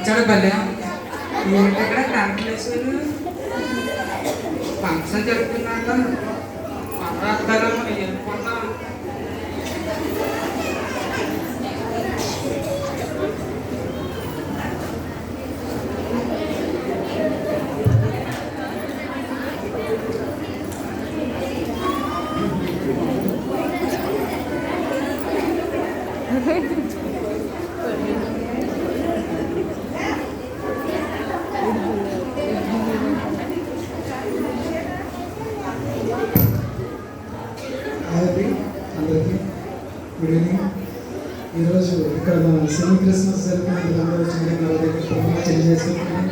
పచ్చడి భలే ఏంటి ఇక్కడ కంట్లేసు ఫంక్షన్ జరుగుతున్నాక పదార్థాలు వెళ్ళిపోతాం. అందరికీ గుడ్ ఈవినింగ్. ఈరోజు ఇక్కడ మన సెమీ క్రిస్మస్ జరుగుతున్న అందరూ చేంజ్ చేసుకుంటున్నాం.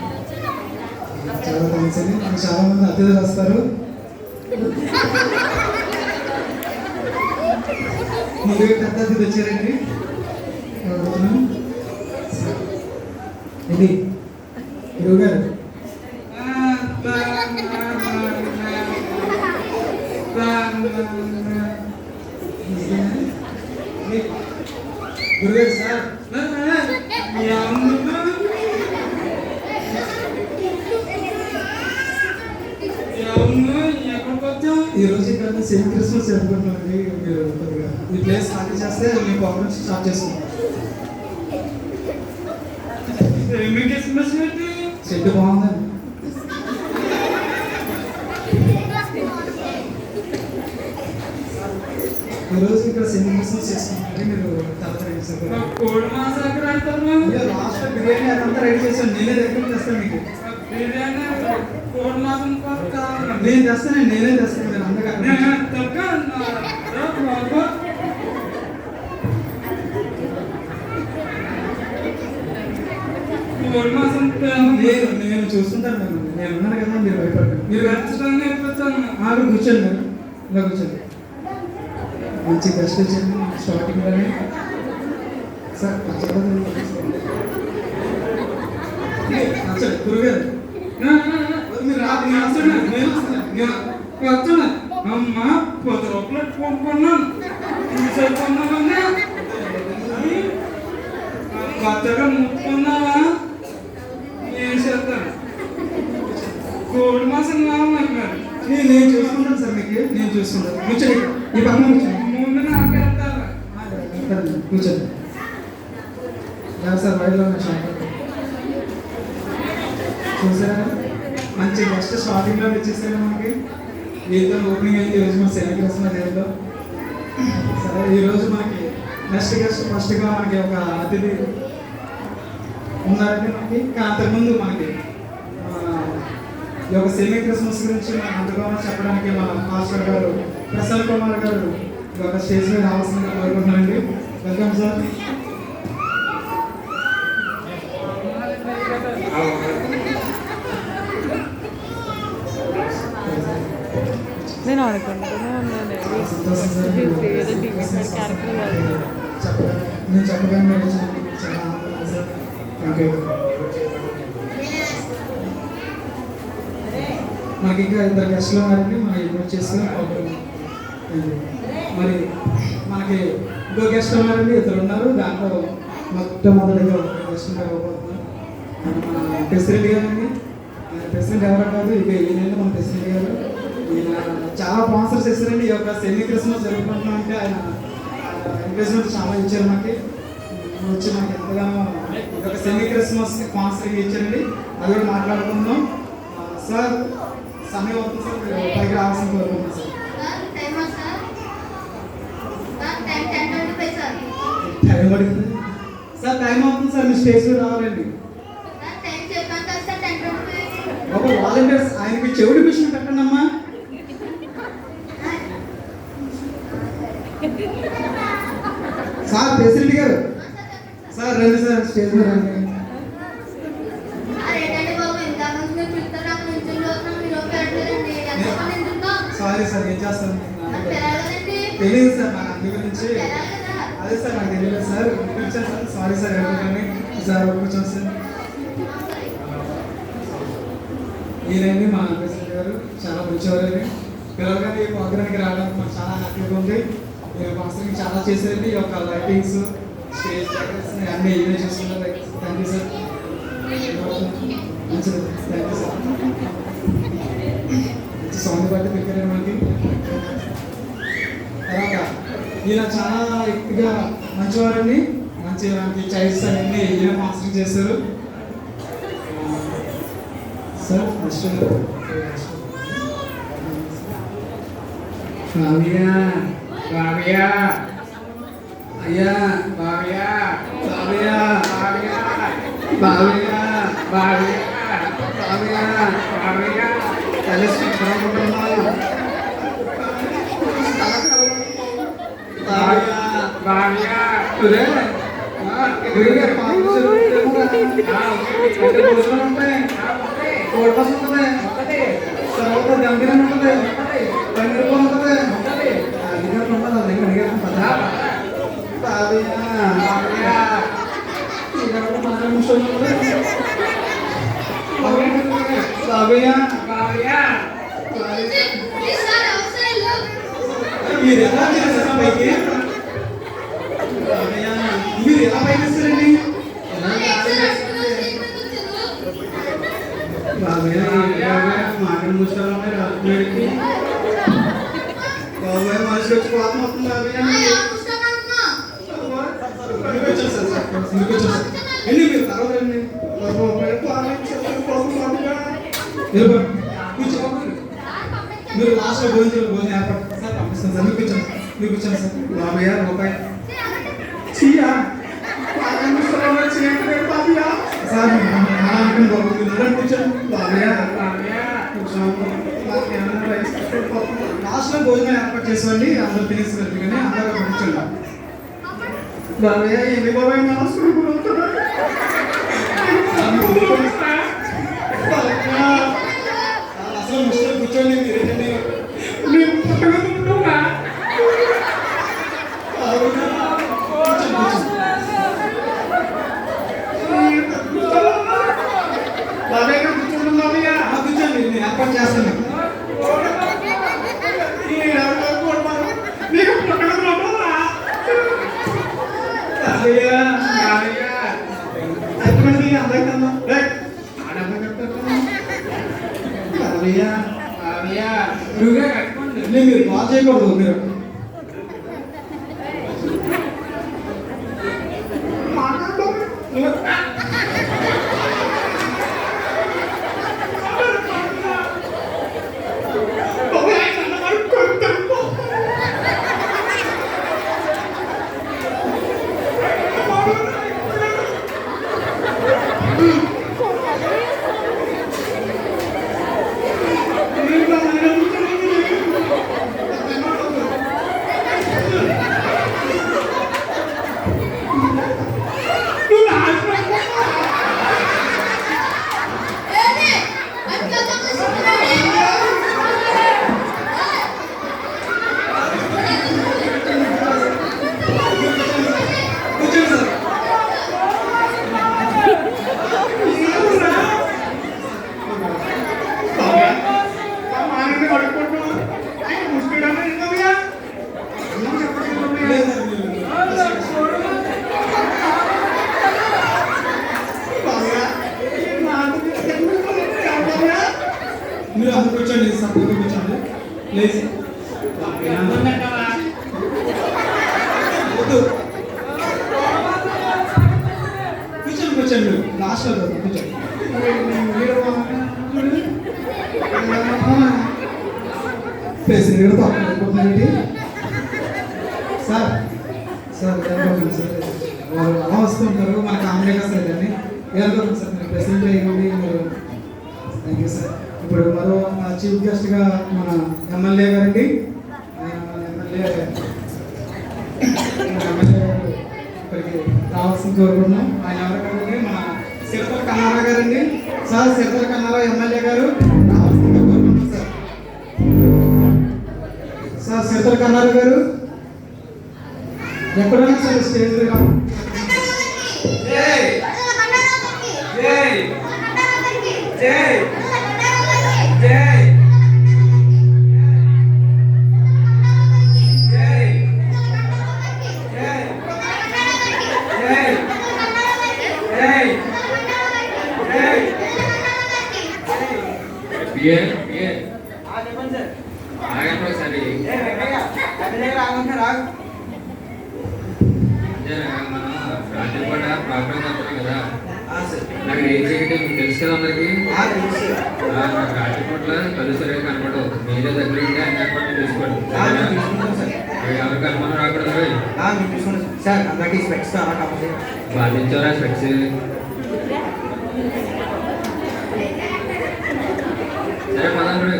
చాలా థ్యాంక్స్ అండి. మనకు చాలా మంది అతిథులు వస్తారు. ముందుగా పెద్ద అతిథి వచ్చారండి. ఇది గురువు గారు గురుగారు సార్ ఈరోజు ఇక్కడ సెమీ క్రిస్మస్ జరుపుకుంటున్నామండి. మీరు కొద్దిగా ఈ ప్లేస్ ఖాళీ చేస్తే మీ ప్రోగ్రామ్ స్టార్ట్ చేసుకుంటాం. షెడ్ బాగుందండి. ఈరోజు ఇక్కడ సెమీ క్రిస్మస్ చేసుకుంటారండి. మీరు తర్వాత లాస్ట్ బిర్యానీ అదంతా రెడీ చేశాను. నేనే దగ్గర తెస్తాను మీకు. నేను తెస్తానండి. నేనే తెస్తాను. మీరు అందగా నేను చూస్తుంటాను. నేను ఉన్నాను కదా, మీరు భయపడతాను. మీరు ఆవిడ కూర్చోండి. మీరు ఇలా కూర్చోండి. మంచి గెస్ట్ వచ్చింది స్టార్టింగ్లోనే. సార్ గురుగారు మీరు అమ్మా 10 రూపాయలు కొనుక్కున్నాను. కొత్తగా ముట్టుకున్నావా? ఏం చేస్తాను? కోడి మాసం కావాలి. నేను చూసుకుంటాను సార్. మీకు నేను చూసుకుంటాను. కూర్చోండి. ఈ పక్కన కూర్చోండి. ముందు నాకు వెళ్తాను. కూర్చోండి. సార్ బయటలో చూసారా? మంచి గెస్ట్ స్టార్టింగ్లో వచ్చేసారు. మనకి వీళ్ళతో ఓపెనింగ్ అయింది. ఈరోజు మన సెమీ క్రిస్మస్ డేలో. సరే, ఈరోజు మనకి నెక్స్ట్ గెస్ట్ ఫస్ట్గా మనకి ఒక అతిథి ఉన్నారంటే మనకి. అంతకుముందు మనకి ఈ యొక్క సెమీ క్రిస్మస్ గురించి మనం అంతగా చెప్పడానికి మన మాస్టర్ గారు ప్రసన్న కుమార్ గారు ఈ యొక్క స్టేజ్ మీద రావాల్సిందిగా కోరుకుంటున్నారండి. Welcome sir. నేను అనుకుంటున్నాను నేను చెప్పగానే చాలా ఆనందం సార్. Thank you. మనకి ఇంకా 2 గెస్టులు ఉన్నారండి. మనం ఇన్వైట్ చేసుకుని మరి మనకి ఇంకో గెస్ట్ ఉన్నారండి. 2 ఉన్నారు. దాంట్లో మొట్టమొదటిగా ఒక గెస్ట్ ఇవ్వబోతున్నారు. మన ప్రెసిడెంట్ గారండి. ప్రెసిడెంట్ ఎవరో కాదు, ఇక ఈయనంటే మన ప్రెసిడెంట్ గారు. ఈయన చాలా స్పాన్సర్స్ ఇస్తారండి. ఈ యొక్క సెమీ క్రిస్మస్ జరుపుకుంటున్నాం అంటే ఆయన ఎంకరేజ్మెంట్ చాలా ఇచ్చారు. మనకి వచ్చి మనకి ఎంతగానో ఈ యొక్క సెమీ క్రిస్మస్ స్పాన్సర్ ఇచ్చారండి. అది కూడా మాట్లాడుకుందాం. సార్ సమయం అవుతుంది సార్. పైకి రావాల్సిన కోరుకుంటున్నాం సార్. టైం పడుతుంది సార్. టైం అవుతుంది సార్. మీ స్టేజ్ మీద రావాలండి. ఒక వాలంటీర్స్ ఆయనకి చెవుడు మిషన్ పెట్టండి అమ్మా. సార్ ప్రెసిడెంట్ గారు సార్ రండి సార్ స్టేజ్ మీద రండి. సారీ సార్ ఏం చేస్తాను తెలియదు సార్ నాకు అందు గురించి అదే సార్ నాకు తెలియదు సార్ కూర్చోండి సార్ సారీ సార్ ఎవరికని సార్ కూర్చోండి సార్. ఈయనండి మా ప్రెసిడెంట్ గారు చాలా మంచివారండి. పిల్లలు కానీ ఈ ప్రోగ్రామ్కి రావడానికి మాకు చాలా హ్యాపీగా ఉంది. మాస్టర్కి చాలా చేశారండి. ఈ యొక్క లైటింగ్స్ స్టేజ్ డెకరేషన్ అన్నీ ఈవెంట్ చేసుకున్నారు. Thank you sir. మంచిది థ్యాంక్ యూ సార్. మంచి సాంగ్ బట్టి పెట్టారండి మనకి. తర్వాత ఈయన చాలా ఎక్కువగా మంచివారండి. మంచి మనకి చైల్డ్స్ అన్నీ ఈయన మాస్టరింగ్ చేశారు సార్. ఫస్ట్ బాబయ్యా బాబయ్యా అయ్యా బాబయ్యా బాబయ్యా బాబయ్యా బాబయ్యా బాబయ్యా బాబయ్యా బాబయ్యా కలిసి బాబయ్యా బాబయ్యా తర్వాత గంభీరం ఉంటుంది పండుగ ఉంటుంది అడిగారు ఉంటుంది అది అడిగారు పదా మీరు ఎలా చేస్తారు పైకి మీరు ఎలా పైకి ఇస్తారండి మాట ముస్తాలు రాత్రికి బాబాయ్ మనిషి వచ్చి కోపం వస్తుంది మీరు తర్వాత మీరు లాస్ట్లో భోజనం ఏర్పాటు సార్ పంపిస్తాను సార్. మీకు కూర్చోండి సార్. బాబయ్య రూపాయి చీయా సార్ కూర్చోండి బాబయ్య లాస్ట్లో భోజనం ఏర్పాటు చేసేవాడి అందరూ తినేసి వెళ్తే కానీ అందరూ కూర్చోండి బాబయ్య ఎన్ని బాబాయ్ అసలు ముస్లిం కూర్చోండి మీరేంటండి బాబాయ్ కూర్చోండి బాబయ్య కూర్చోండి నేను ఏర్పాటు చేస్తాను. మీరు బాగా చేయకూడదు. మీరు మీరు అందరూ కూర్చోండి సపోర్ట్ కూర్చోండి ప్లీజ్. కూర్చోండి కూర్చోండి లాస్ట్లో కూర్చోండి. ప్రెసిడెంట్ తప్పండి సార్. సార్ సార్ వాళ్ళు అలా వస్తుంటారు మన కామెడీగా సార్ కానీ ఏదనుకోండి సార్ మీరు ప్రెసిడెంట్ అయ్యండి మీరు. Thank you sir. ఇప్పుడు మరో చీఫ్ గెస్ట్గా మన ఎమ్మెల్యే గారండి. ఎమ్మెల్యే ఎమ్మెల్యే గారు ఇక్కడికి రావాల్సింది కోరుకుంటున్నాం. ఆయన ఎవరు కాదండి, మన సిరతల కన్నారా గారండి. సార్ సిరతల కన్నారా ఎమ్మెల్యే గారు రావాల్సిందిగా కోరుకుంటున్నాం సార్. సార్ సిరతల కన్నారా గారు ఎక్కడున్నా సార్ స్టేజ్ మీద జై జై జై జై నాకు ఏం చేయటం తెలుసు కదా అందరికి. రాజకోట్ల కళ్ళు సరిగా కనపడవు. మీరే దగ్గర ఉంటే అన్ని ఏర్పాట్లు తీసుకోండి. ఎవరికి అనుమానం రాకూడదు. బాధించారా స్పెక్స్? సరే పదండి.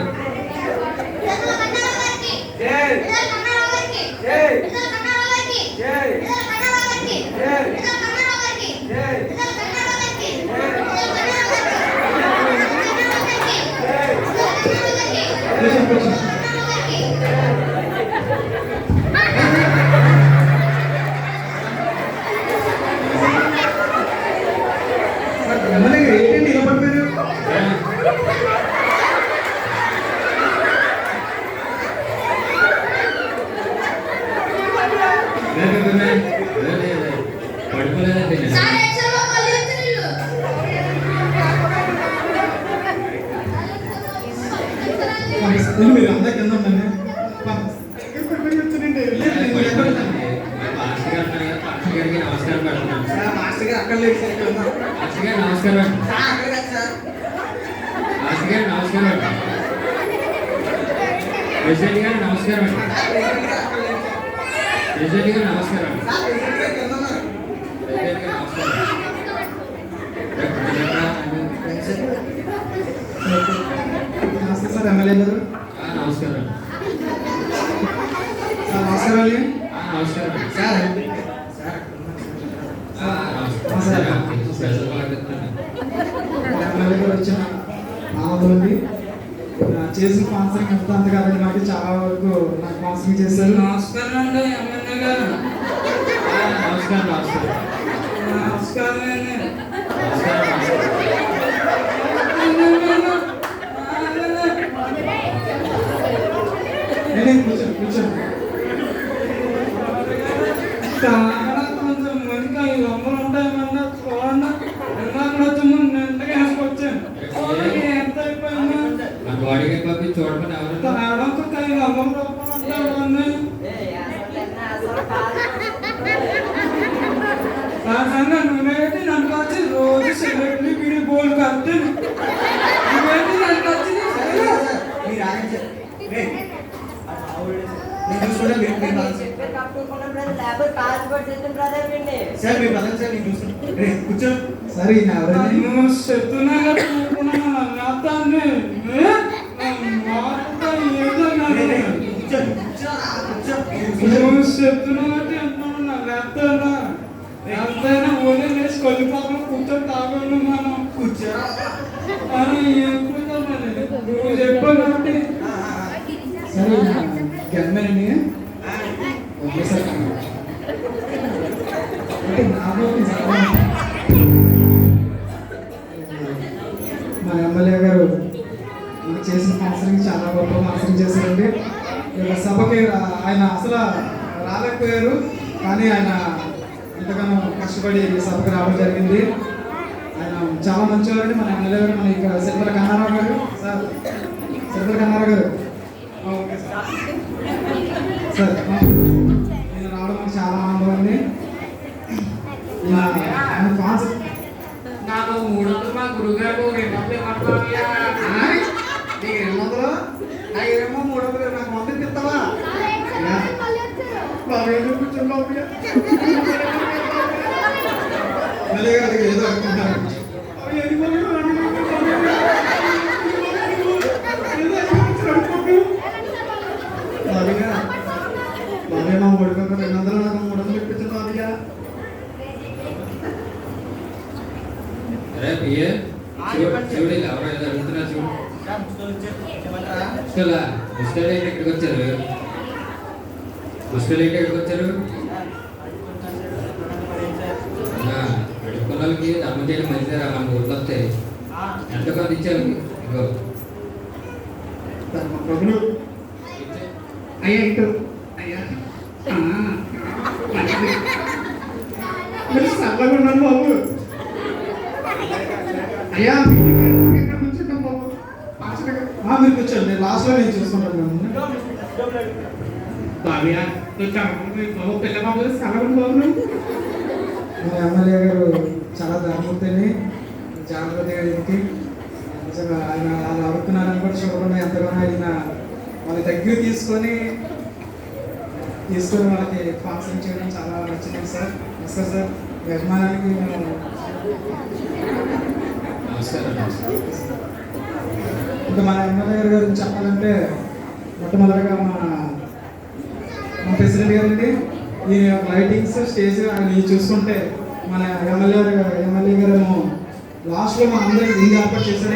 ఎమ్మెల్యే గారు ఏంటండి నిలబడిపోయారు? పడుకోలేదండి. మీరు అందరూ కింద ఉండండి. నమస్కారం పెడుతున్నాను. మాస్టర్ గారు అక్కడ లేదు సార్, ఇక్కడ ఉన్నారు. మాస్టర్ గారు నమస్కారం. సార్ అక్కడ కాదు సార్. మాస్టర్ గారు నమస్కారం. ప్రెసిడెంట్ గారు నమస్కారం. ప్రెసిడెంట్ గారు నమస్కారం. ప్రెసిడెంట్ గారు నమస్కారం. నమస్తే సార్ ఎమ్మెల్యే గారు. నమస్కారం. సార్ నమస్కారం అండి. నమస్కారం సార్ ఎమ్మెల్యే గారు వచ్చిన ఆనందం అండి. చేసిన స్పాన్సరింగ్ ఎంత అంత కాదండి, నాకు చాలా వరకు నాకు స్పాన్సరింగ్ చేశారు. నమస్కారం అండి ఎమ్మెల్యే గారు. నమస్కారం. నమస్కారం. నమస్కారం అండి. కూర్చోండి కూర్చోండి. కొంచెం మనకి 500 ఉంటాయమన్నా చూడండి. ఇందాక వచ్చి ముందు ఎంతగా వేసుకొచ్చాను. ఎంత అయిపోయింది నా బాడీకి పంపి చూడమని ఎవరు? తేడాకు 500 రూపాయలు ఉంటాయి. నూనె పెట్టి నన్ను వచ్చి రోజు సిగరెట్లు బిడి బోల్ కట్టి నన్ను వచ్చి సార్ ఈయన ఎవరండి? చెప్తున్నాగా చెప్తున్నట్టు ఎంతైనా ఎంతైనా ఓనే వేసి కొద్ది పాపం కూర్చొని తాగండి మనం అని నువ్వు చెప్పావు కాబట్టి సరే గన్మెన్ అండి. Okay sir. అంటే మా ఎమ్మెల్యే గారు చేసిన స్పాన్సరింగ్ చాలా గొప్ప స్పాన్సరింగ్ చేశారండి. సభకి ఆయన అసలు రాలేకపోయారు, కానీ ఆయన ఎంతగానో కష్టపడి సభకు రావడం జరిగింది. ఆయన చాలా మంచివారండి మన ఎమ్మెల్యే గారు. మన ఇక్కడ సిరితల కన్నారావు గారు. సార్ సిరితల కన్నారావు గారు. Okay sir. సార్ నేను రావడం నాకు చాలా ఆనందం అండి. ఆయన స్పాన్సర్ నాకు 300 మా గురుగారు 200 ఇవ్వండి. నీకు 200 నాకు 300 నాకు 100 ఇస్తావా? ఏదో అనుకుంటున్నారు. బాగా మా 300 నాకు 300 చూపించు మామయ్య. అరే పిఏ చూడు ఎవరైనా జరుగుతున్నారు చూడు. ముస్టల్ ఏంటి ఇక్కడికి వచ్చారు? ముస్టల్ ఏంటి ఇక్కడికి వచ్చారు? అడుక్కున్న వాళ్ళకి ధర్మం చేయడం మంచిదేరా, మన ఊళ్ళో వస్తాయి. ఎంత కొంత ఇచ్చారు ఇగో. ప్రభులు అయ్యా ఇటు అయ్యా మీరు చల్లగా ఉన్నాను బాబు. అయ్యా కూర్చుంటాం బాబు. మీరు కూర్చోండి, నేను లాస్ట్లో నేను చూసుకుంటాను. బాబయ్యా బాబు పిల్ల బాబు చల్లగా బాబు. మా ఎమ్మెల్యే గారు చాలా ధర్మూర్తిని జాగ్రత్తగా ఇంటికి నిజంగా ఆయన వాళ్ళు అడుగుతున్నారని కూడా చూడకుండా ఎంతగానో ఆయన వాళ్ళ దగ్గర తీసుకొని వాళ్ళకి ఫంక్షన్ చేయడం చాలా నచ్చింది సార్. నమస్కారం సార్. మీ అభిమానానికి మేము ఇంకా మన ఎమ్మెల్యే గారి గురించి చెప్పాలంటే మొట్టమొదటిగా మన ప్రెసిడెంట్ గారండి ఈ లైటింగ్స్ స్టేజ్ అవి చూసుకుంటే మన ఎమ్మెల్యే గారేమో లాస్ట్లో మా అందరికి ఇంది ఏర్పాటు చేశారు.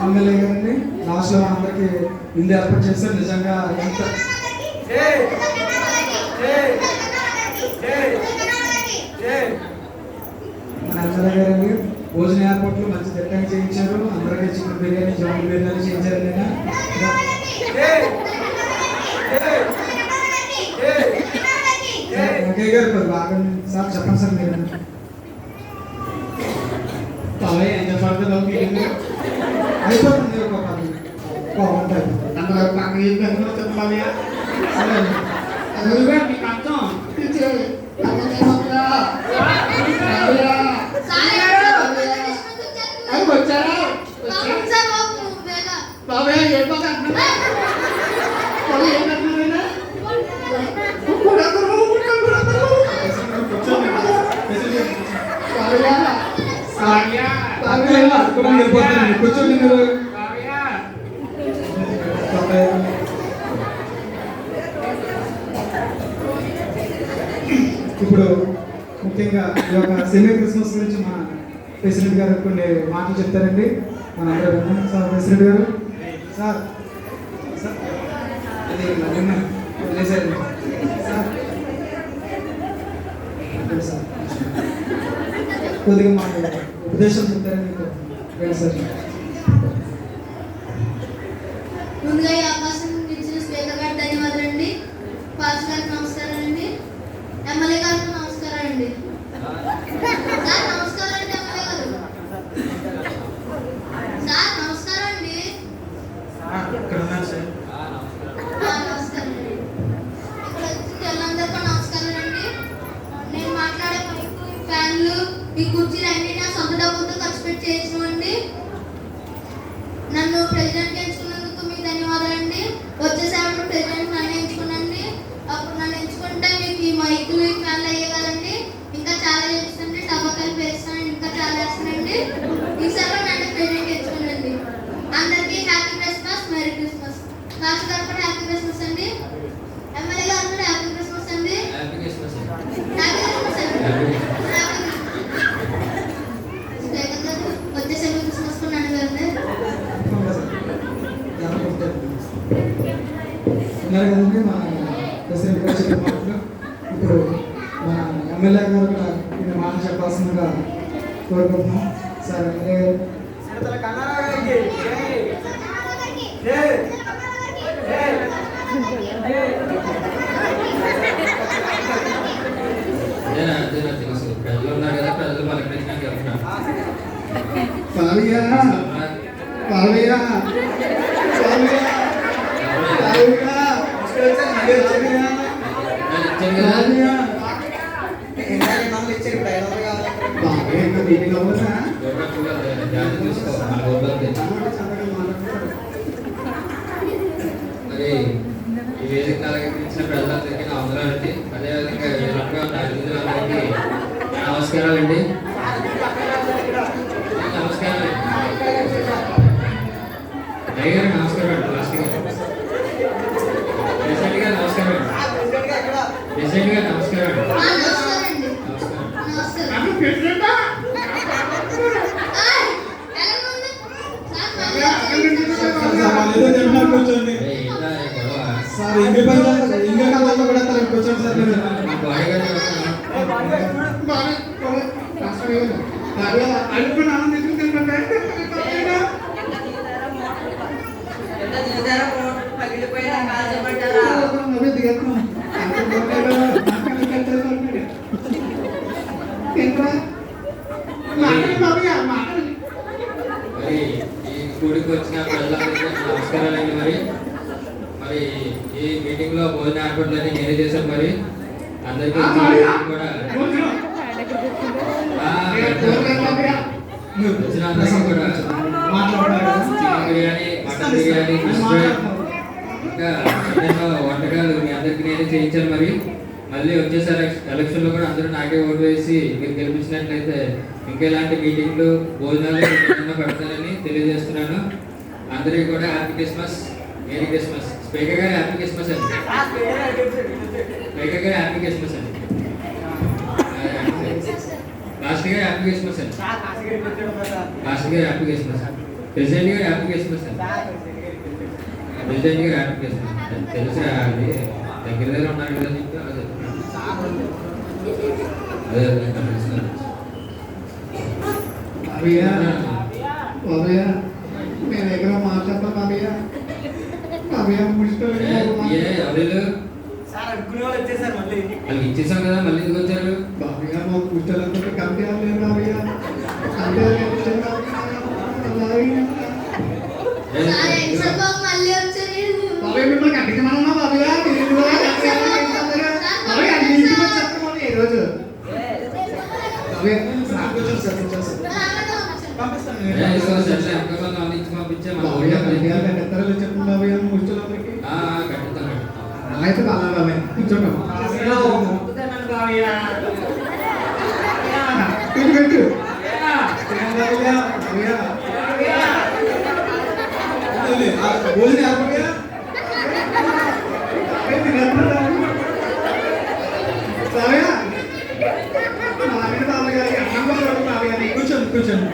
ఎమ్మెల్యే గారండి లాస్ట్లో మా అందరికి ఇంది ఏర్పాటు చేశారు. నిజంగా ఎంత మన ఎమ్మెల్యే గారండి భోజన ఏర్పాట్లు మంచి తిట్టంగా చేయించారు. అందరికీ చికెన్ బిర్యానీ జామ్ బిర్యానీ చేయించారు. వెంకయ్య గారు బాగా సార్ చెప్పండి సార్. మీరు ఎంత పడుతుందో అయిపోతుంది ఒక బాగుంటుంది. అందులో నాకు ఏం చెప్పాలి మీకు అర్థం వచ్చారా బాబాయ్ కూర్చోండి మీరు. ఇప్పుడు ముఖ్యంగా ఈ యొక్క సెమీ క్రిస్మస్ గురించి మన ప్రెసిడెంట్ గారు కొన్ని మాటలు చెప్తారండి. మన అందరూ సార్ ప్రెసిడెంట్ గారు. సార్ సార్ అది వదిలేసారు సార్ కొద్దిగా మాకు ఉపదేశం చెప్తారని సార్. ముందుగా ఈ అవకాశం ఇచ్చిన స్పీకర్ గారికి ధన్యవాదాలండి. పాస్ గారికి నమస్కారం అండి. ఎమ్మెల్యే గారికి నమస్కారం అండి. సార్ నమస్కారం అండి. ఎమ్మెల్యే గారు సార్ నమస్కారం అండి. నమస్కారం అండి. ఇక్కడ వచ్చిన వాళ్ళందరికీ నమస్కారం అండి. నేను మాట్లాడే మైకు ఫ్యాన్లు ఈ కుర్చీలు అన్ని నా సొంత డబ్బులతో ఖర్చు పెట్టి చేయించమండి. నన్ను ప్రెసిడెంట్ ఎంచుకున్నందుకు మీకు ధన్యవాదాలండి. వచ్చేసారి ప్రెసిడెంట్ నన్ను ఎంచుకున్నాండి. అప్పుడు నన్ను ఎంచుకుంటే మీకు ఈ మైకులు ఈ ఫ్యాన్లు అయ్యే కదండి. ఇంకా చాలా చేస్తానండి. టబాకాయలు పేస్తానండి. ఇంకా చాలా వేస్తానండి. ఈసారి నన్ను ప్రెసిడెంట్ ఎంచుకున్నాండి. అందరికీ హ్యాపీ క్రిస్మస్, మెరీ క్రిస్మస్. కాస్ట్ గారు కూడా హ్యాపీ క్రిస్మస్ అండి. ఎమ్మెల్యే గారు కూడా హ్యాపీ క్రిస్మస్ అండి. హ్యాపీ క్రిస్మస్ అండి. వచ్చేసారి క్రిస్మస్ కూడా నన్ను గారు ఉన్నారు కదండి మన ప్రెసిడెంట్ గారు చెప్పిన మాటలు. ఇప్పుడు మన ఎమ్మెల్యే గారు కూడా ఈ మాట చెప్పాల్సిందిగా కోరుకుంటున్నాం. సార్ ఎమ్మెల్యే గారు. తెలుసు ప్రజలు ఉన్నారు కదా, ప్రజలు పలకరించడానికి వెళ్తున్నాను. మరి ఈ వేదిక అలంకరించిన ప్రజలందరికీ నా వందనాలండి. అదేవిధంగా అందరికీ నమస్కారాలండి. నమస్కారాలండి. అయ్యారు నమస్కారం అండి లాస్ట్ గారు ప్రెసిడెంట్ గారు నమస్కారం అండి ప్రెసిడెంట్ గారు నమస్కారం అండి నమస్కారం అండి. నమస్కారం నమస్కారం. నాకు ప్రెసిడెంటా? ఆయ్, ఎలాగుంది? సార్, మళ్ళీ వాళ్ళు ఏదో తింటున్నారు కూర్చోండి. అరే, ఏంటా ఈ గొడవ? సార్ ఇంగ్లీ పంచాయతీ ఇంగ్లీ కళ్ళల్లో కూడా కూర్చోండి సార్ మీరు. మా బాడీ గారు చెప్తున్నా. అనుకుని ఆనందించుకుని తింటుంటే మరి ఈ గుడికి వచ్చిన ప్రజలందరికీ నమస్కారాలండి. మరి ఈ మీటింగ్ లో భోజన ఏర్పాట్లన్నీ నేనే చేశాను. మరి అందరికీ కూడా వచ్చిన అందరికీ కూడా మాట్లాడారు chicken biryani, mutton biryani, fish fry, ఇంకా ఎన్నెన్నో వంటకాలు మీ అందరికీ నేనే చేయించాను. మరి మళ్ళీ వచ్చేసారి ఎలక్షన్లో కూడా అందరూ నాకే ఓటు వేసి మీరు గెలిపించినట్లయితే ఇంకా ఇలాంటి మీటింగ్లు భోజనాలు ఎన్నో పెడతానని తెలియజేస్తున్నాను. అందరికీ కూడా happy Christmas, merry Christmas. Speaker గారు హ్యాపీ క్రిస్మస్ అండి. స్పీకర్ గారు హ్యాపీ క్రిస్మస్ అండి. లాస్ట్ గారు హ్యాపీ క్రిస్మస్ అండి. లాస్ట్ గారు హ్యాపీ క్రిస్మస్. ప్రెసిడెంట్ గారు హ్యాపీ క్రిస్మస్ అండి. ప్రెసిడెంట్ గారు హ్యాపీ క్రిస్మస్. తెలుసా అది దగ్గర దగ్గర ఉన్నారు కదా నీకు? అదే అదే తెలుసు. బాబయ్య బాబయ్య మీ దగ్గర మాట్లాడతాం బాబయ్య. బాబయ్య ముష్టి ఎవరు వాళ్ళు ఇచ్చేసాం కదా, మళ్ళీ ఎందుకు వచ్చారు? బాబయ్య మా కుష్టాలంతా కమిటీ అవ్వలేదు బాబయ్య. సార్, ఎగ్జామ్ బాగా మళ్ళీ వచ్చారు. బాబయ్య మిమ్మల్ని కట్టించమన్నా బాబయ్య. మీరు కూడా బాబయ్య అన్ని ఇంటికి వచ్చి చెప్పమని ఈరోజు బాబయ్య సార్ కూర్చొని సార్ కూర్చోండి సార్. పంపిస్తాను ఎంతమంది అందించి పంపించే మన బాబయ్య ఊళ్ళో బాబయ్య కట్టిస్తారో చెప్పండి బాబయ్య ముష్టిలోకి. కట్టుతాం. అలా అయితే బాగా బాబాయ్ కూర్చోండి. పెట్టు పెట్టు బాబయ్య బాబయ్య భోజనం ఏర్పడియా కూర్చోండి కూర్చోండి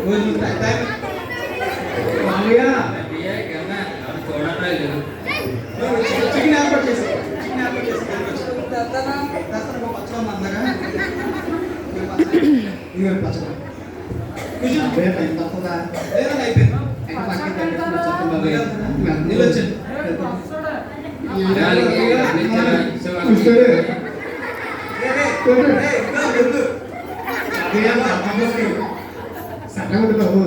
భోజనం మామయ్య చూడండి చికెన్ ఏర్పాటు చేశారు. చికెన్ ఏర్పాటు చేశారు. పచ్చగా ఇదిగో పచ్చగా కూర్చోండి. టైం తప్పదా లేదండి అయిపోయింది. నీళ్ళు వచ్చండి. సన్నగుండు బాబు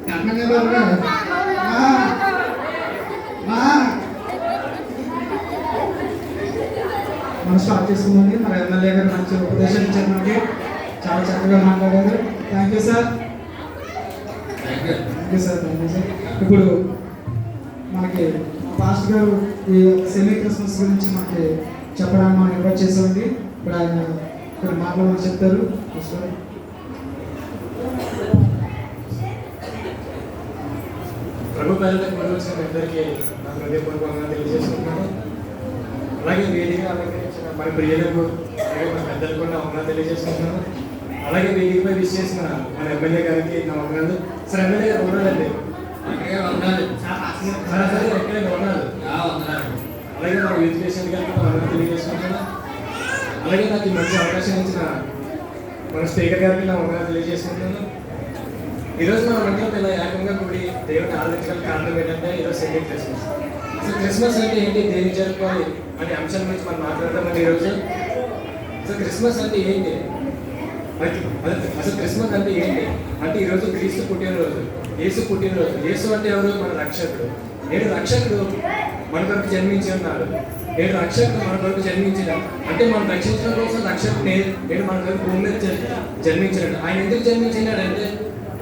కర్ణంగా బాబు మనం స్టార్ట్ చేసుకుందాం. మన ఎమ్మెల్యే గారు మంచి ఉపదేశం ఇచ్చారు. మనకి చాలా చక్కగా మాట్లాడారు. Thank you sir. Thank you sir. ఇప్పుడు మనకి పాస్ట్ గారు ఈ సెమీ క్రిస్మస్ గురించి మనకి చెప్పడానికి మనం ఇన్వైట్ చేసామండి. ఇప్పుడు ఆయన కొన్ని మాటలు మనకు చెప్తారు. ప్రభు పేదలకు వచ్చిన అందరికీ నా హృదయపూర్వకంగా తెలియజేస్తున్నాను. అలాగే వేదిక అలంకరించిన మన ప్రియులకు అలాగే మన పెద్దలకు కూడా వందనాలు తెలియజేస్తున్నాను. అలాగే వేదికపై విష్ చేసిన మన ఎమ్మెల్యే గారికి నా వందనాలు. సార్ ఎమ్మెల్యే గారు వందనాలండి. సరే ఎక్కడే వందనాలు. అలాగే మన యూత్ పేషెంట్ గారికి నా వందనాలు తెలియజేస్తున్నాను. అలాగే నాకు ఈ మంచి అవకాశం ఇచ్చిన మన స్పీకర్ గారికి నా వందనాలు తెలియజేస్తున్నాను. ఈరోజు మన మండలం ఇలా ఏకంగా కూడి దేవుని ఆరాధించడానికి కారణం ఏంటంటే ఈరోజు సెకండ్ క్రిస్మస్. అసలు క్రిస్మస్ అంటే ఏంటి, దేనికి జరుపుకోవాలి అనే అంశం గురించి మనం మాట్లాడదామండి ఈరోజు. అసలు క్రిస్మస్ అంటే ఏంటి, అసలు క్రిస్మస్ అంటే ఏంటి అంటే ఈరోజు క్రీస్తు పుట్టినరోజు, యేసు పుట్టినరోజు. యేసు అంటే ఎవరు? మన రక్షకుడు. నేడు రక్షకుడు మన కొరకు జన్మించి ఉన్నాడు. నేడు రక్షకుడు మన కొరకు జన్మించిన అంటే మనం రక్షించడం కోసం రక్షకుడు నేడు మన కొరకు భూమి మీద జన్మించినాడు. ఆయన ఎందుకు జన్మించినాడంటే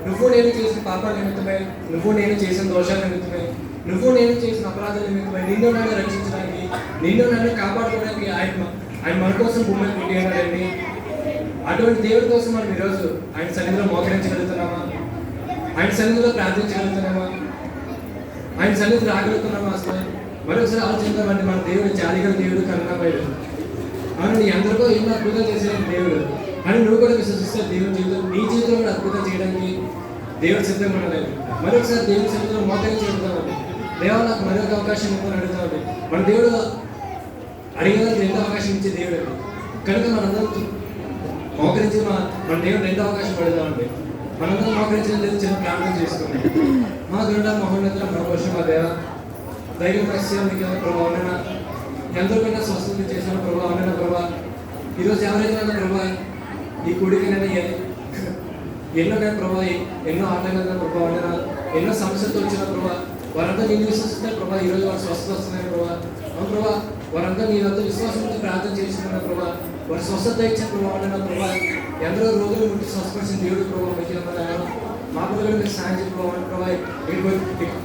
నువ్వు నేను చేసిన పాపాల నిమిత్తమై, నువ్వు నేను చేసిన దోషాల నిమిత్తమై, నువ్వు నేను చేసిన అపరాధాల నిమిత్తమై నిన్ను నన్ను రక్షించడానికి, నిన్ను నన్ను కాపాడుకోవడానికి ఆయన మన కోసం భూమి మీద పుట్టి ఉన్నాడండి. అటువంటి దేవుడి కోసం మనం ఈరోజు ఆయన సన్నిధిలో మోకరించగలుగుతున్నామా? ఆయన సన్నిధిలో ప్రార్థించగలుగుతున్నామా? ఆయన సన్నిధి రాగలుగుతున్నాము అసలు మరొకసారి ఆలోచిద్దామండి. మన దేవుడు చారిగల దేవుడు, కరుణామయుడు. అవునండి, ఎందరికో ఎన్నో అద్భుతాలు చేసే దేవుడు. కానీ నువ్వు కూడా విశ్వసిస్తే దేవుని జీవితం, నీ జీవితంలో కూడా అద్భుతం చేయడానికి దేవుడు సిద్ధంగా ఉన్నాడు. మరొకసారి దేవుని సిద్ధంలో మోతగా చెబుతామండి. దేవా నాకు మరొక అవకాశం ఇవ్వని అడుగుతామండి. మన దేవుడు అడిగేదానికి రెండో అవకాశం ఇచ్చే దేవుడు అండి. కనుక మనందరం మోకరించి మన దేవుడు రెండో అవకాశం అడుగుతామండి. మనందరం మోకరించిన లేదు చిన్న ప్రార్థన చేసుకోండి. మా గరుడ మహోన్నతుల మరొక మా దేవ ధైర్యం ప్రశ్న మీకు ప్రభావ అవునైనా ఎంతోకైనా స్వస్థత చేసిన ప్రభావ అవునైనా ప్రభావ ఈరోజు ఎవరైనా ప్రభావ ఈ కొడుకునైనా ఎన్నోనైనా ప్రభావ ఎన్నో ఆటంకాల ప్రభావ అవునైనా ఎన్నో సమస్యలతో వచ్చిన ప్రభావ వారంతా నేను విశ్వసిస్తున్న ప్రభావ ఈరోజు వారు స్వస్థత వస్తున్నాయి ప్రభావ. అవును ప్రభావ వారంతా నీ వద్ద విశ్వాసంతో ప్రార్థన చేస్తున్న ప్రభావ వారు స్వస్థత ఇచ్చిన ప్రభావ అవునైనా ప్రభావ ఎందరో రోజులు ముట్టి స్వస్థపరిచిన దేవుడు ప్రభావ మీకు మా పిల్లలు మీరు సాయం చేయ ప్రభావ.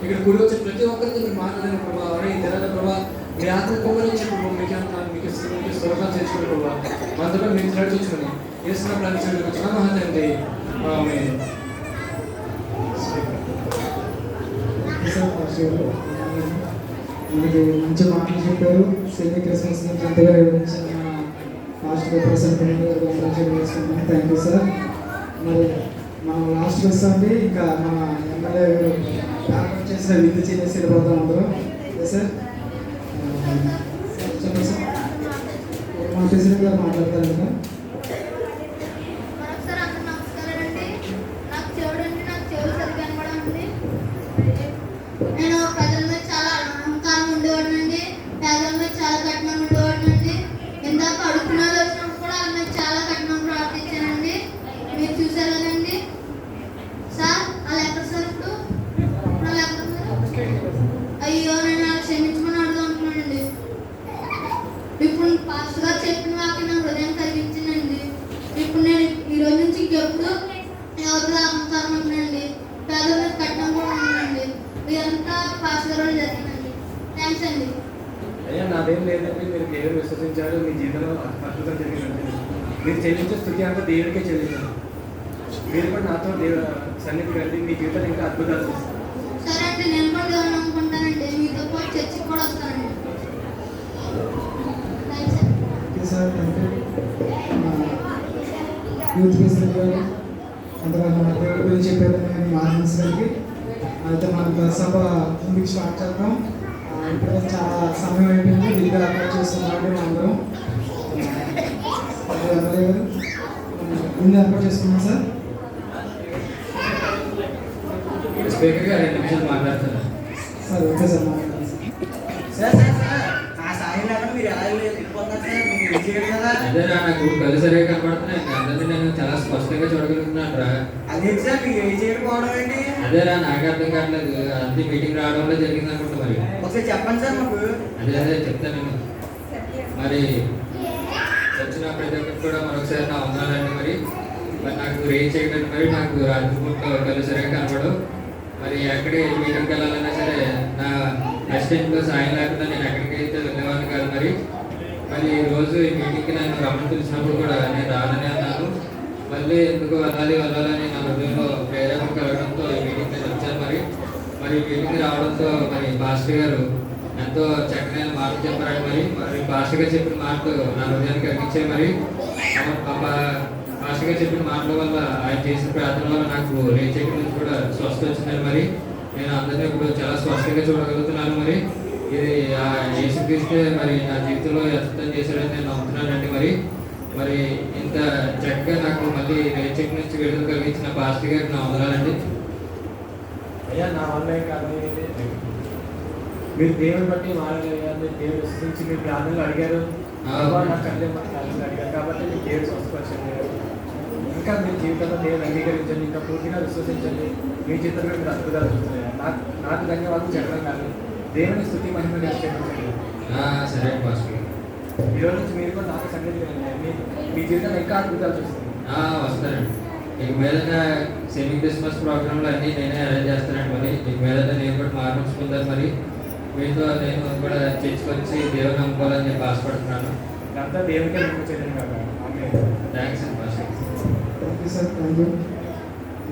ఇక్కడ గుడి వచ్చే ప్రతి ఒక్కరికి మీరు మాట్లాడిన ప్రభావ ఈ తెలంగాణ ప్రభావ మీ ఆత్మ కోమలించే ప్రభావ మీకు స్తోత్రాలు చేసుకునే ప్రభావ మనతో మీరు నడిచుకుని చేస్తున్న ప్రార్థించడానికి వచ్చిన మహాతండి. మనకి మంచి మాటలు చెప్పారు. సెమీ క్రిస్మస్ నుంచి ఎంతగా వివరించిన ఫాస్ట్గా ప్రసెంట్ వేసుకుంటున్నాం. Thank you sir. మరి మనం లాస్ట్కి వస్తామండి. ఇంకా మన ఎమ్మెల్యే ఏర్పాటు చేసిన విద్య చేసి వెళ్ళిపోతాం అందరూ. సార్ చెప్పండి సార్. మా ప్రెసిడెంట్ గారు మాట్లాడతారు ఇంకా. మరొకసారి అందరూ నమస్కారం అండి. నాకు చెవులు సరిగ్గా కనపడండి. నేను ప్రజల మీద చాలా అహంకారం ఉండేవాడినండి. పేదల మీద చాలా కఠినంగా ఉండేవాడినండి. ఇందాక అడుగుతున్న వాళ్ళు వచ్చినప్పుడు కూడా వాళ్ళ మీద చాలా కఠినంగా ప్రవర్తించానండి. మీరు చూసారు కదండి సార్. వాళ్ళు ఎక్కడ సార్ ఇప్పుడు వాళ్ళు ఎక్కడ? అయ్యో నేను వాళ్ళు క్షమించమని అడుగుదాం అనుకున్నానండి. ఇప్పుడు పాస్టర్ గారు చెప్పిన వాక్యం నా హృదయం కలిగించిందండి. ఇప్పుడు నేను ఈ రోజు నుంచి ఇంకెప్పుడు ఎవరితో అహంకారం ఉంటుందండి. పేదల మీద కట్నం కూడా ఉందండి. ఇదంతా పాస్టర్ గారు జరిగిందండి. థ్యాంక్స్ అండి. అయ్యా నాదేం లేదండి. మీరు దేవుడు విశ్వసించారు. మీ జీవితంలో అద్భుతం జరిగిందండి. మీరు చెల్లించే స్థుతి అంతా దేవుడికే చెల్లించారు. మీరు కూడా నాతో దేవుడు సన్నిధికి రండి. మీ జీవితంలో ఇంకా అద్భుతాలు చేస్తారు. సరే అండి, నేను కూడా దేవుని నమ్ముకుంటానండి. మీతో పాటు చర్చికి కూడా వస్తానండి. థ్యాంక్స్ అండి. Okay sir, thank you. Youth president గారు అంతవరకు మన దేవుడి గురించి చెప్పారు మా గారికి. అయితే మన సభ ముందుకు స్టార్ట్ చేద్దాం. ఇప్పుడు చాలా సమయం అయిపోయింది. విధిగా ఏర్పాటు చేస్తున్నామండి మనందరం. ఎమ్మెల్యే గారు ముందు ఏర్పాటు చేసుకున్నాం సార్. స్పీకర్ గారు 2 నిమిషాలు మాట్లాడతారు. సార్ ఓకే సార్ మాట్లాడాలి అదేరా నాకు కళ్ళు సరిగా కనపడుతున్నాయి. అందరినీ నేను చాలా స్పష్టంగా చూడగలుగుతున్నాను రా. అదేరా నాకు అర్థం కావట్లేదు. అంతే మీటింగ్ రావడంలో జరిగింది అనుకుంటా. మరి ఒకసారి చెప్పండి సార్ మాకు. అదే చెప్తాను నేను. మరి వచ్చిన ప్రతి ఒక్కరికి కూడా మరొకసారి నా వందనాలండి. మరి నాకు రేంజ్ చేయడానికి మరి నాకు రాజపూర్లో కళ్ళు సరిగా కనపడవు. మరి ఎక్కడికి మీటింగ్కి వెళ్ళాలన్నా సరే నా అసిస్టెంట్లో సాయం లేకుండా నేను ఎక్కడికి అయితే వెళ్ళేవాడిని కాదు. మరి రోజు ఈ మీటింగ్కి నన్ను రమ్మని పిలిచినప్పుడు కూడా నేను రానని అన్నాను. మళ్ళీ ఎందుకు వెళ్ళాలని నా హృదయంలో ప్రేరేపణ కలగడంతో ఈ మీటింగ్ నేను వచ్చాను. మరి మీటింగ్కి రావడంతో మరి పాస్టర్ గారు ఎంతో చక్కనైన మాటలు చెప్పారండి. మరి పాస్టర్ గారు చెప్పిన మాటలు నా హృదయానికి కలిగించాయి. మరి పాస్టర్ గారు చెప్పిన మాటల వల్ల ఆయన చేసిన ప్రార్థన వల్ల నాకు రేచకి నుంచి కూడా స్వస్థ వచ్చిందని. మరి నేను అందరినీ ఇప్పుడు చాలా స్పష్టంగా చూడగలుగుతున్నాను. మరి ఇది యేసుక్రీస్తే మరి నా జీవితంలో అద్భుతం చేశాడని నేను నమ్ముతున్నానండి. మరి ఇంత చక్కగా నాకు మళ్ళీ రేచకి నుంచి విడుదల కలిగించిన పాస్టర్ గారికి నా వందనాలండి. అయ్యా నా వల్ల కాదు. మీరు దేవుని బట్టి మారగలిగారు. మీరు దేవుడు విశ్వసించి మీ ప్రార్థనలు అడిగారు. నాకు కళ్ళే ప్రార్థనలు అడిగారు కాబట్టి మీకు దేవుడు స్వస్థపరచండి. ఇంకా మీ జీవితంలో దేవుడు అంగీకరించండి. ఇంకా పూర్తిగా విశ్వసించండి. మీ జీవితంలో మీరు అద్భుతాలు చూస్తున్నాయి. నాకు ధన్యవాదాలు చెప్పడం కాదు. దేవుని స్తుతి మహిమ చేయండి. సరే పాస్టర్ గారు. ఈరోజు నుంచి మీరు కూడా నాకు సన్నిధిగా మీ జీవితంలో ఇంకా అద్భుతాలు చూస్తారు. వస్తానండి. ఇక మీద సెమీ క్రిస్మస్ ప్రోగ్రాంలు అన్నీ నేనే అరేంజ్ చేస్తానండి. మరి ఇక మీద నేను కూడా మార్పించుకుంటాను. మరి మీతో నేను కూడా చర్చకొచ్చి దేవుని నమ్ముకోవాలని చెప్పి ఆశపడుతున్నాను. ఇదంతా దేవునికే నమ్ముకోలేదు కదా. థ్యాంక్స్ అండి pastor. Thank you sir. Thank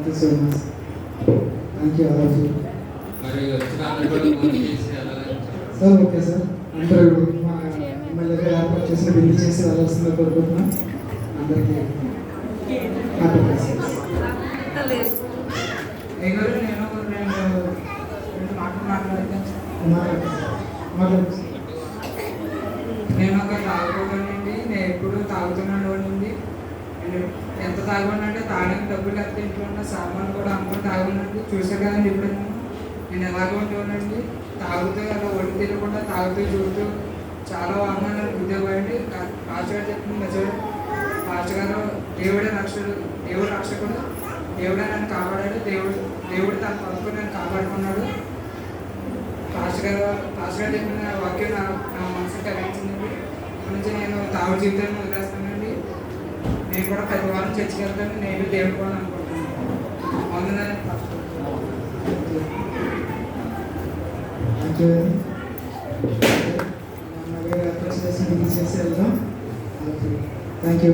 you so much. Thank you. మరి వచ్చిన అందరూ కూడా ఫోన్ చేసి వెళ్ళాలని సార్ ఓకే సార్ అందరూ మా ఎమ్మెల్యే గారు ఏర్పాటు చేసిన బిల్లు చేసి వెళ్ళాల్సిందిగా కోరుకుంటున్నాం అందరికీ హ్యాపీ క్రిస్మస్. నేను రెండు మాటలు మాట్లాడతాను. మాట్లాడు. నేను ఒక తాగుకోనండి. నేను ఎప్పుడు తాగుతున్నాను అండి. నేను ఎంత తాగునంటే తాగడానికి డబ్బులు లేకపోతే ఇంట్లో ఉన్న సామాన్లు కూడా అమ్ముకొని తాగునండి. చూసా కదండి ఇప్పుడు నేను ఎలాగ ఉండేవానండి. తాగుతూ అలా ఒడి తిరగకుండా తాగుతూ చూడుతూ చాలా వాహనాలు ఉద్యోగండి. పాస్టర్ గారు చెప్పింది నిజమే. పాస్టర్ గారు దేవుడే రక్షకుడు, దేవుడు రక్షకుడు, దేవుడే నన్ను కాపాడాడు. దేవుడు తన పనుకు నన్ను కాపాడుకున్నాడు. పాస్టర్ గారు చెప్పిన వాక్యం నా మనసు కలిగించిందండి. ఇప్పటి నుంచి నేను తాగు జీవితాన్ని వదిలేస్తానండి. నేను కూడా ప్రతి వారం చర్చికి వెళ్తాను. నేను దేవుడు కూడా అనుకుంటున్నాను. వందనాలు. ఏర్పాటు చేసి బిల్లు చేసి వెళ్దాం. Thank you.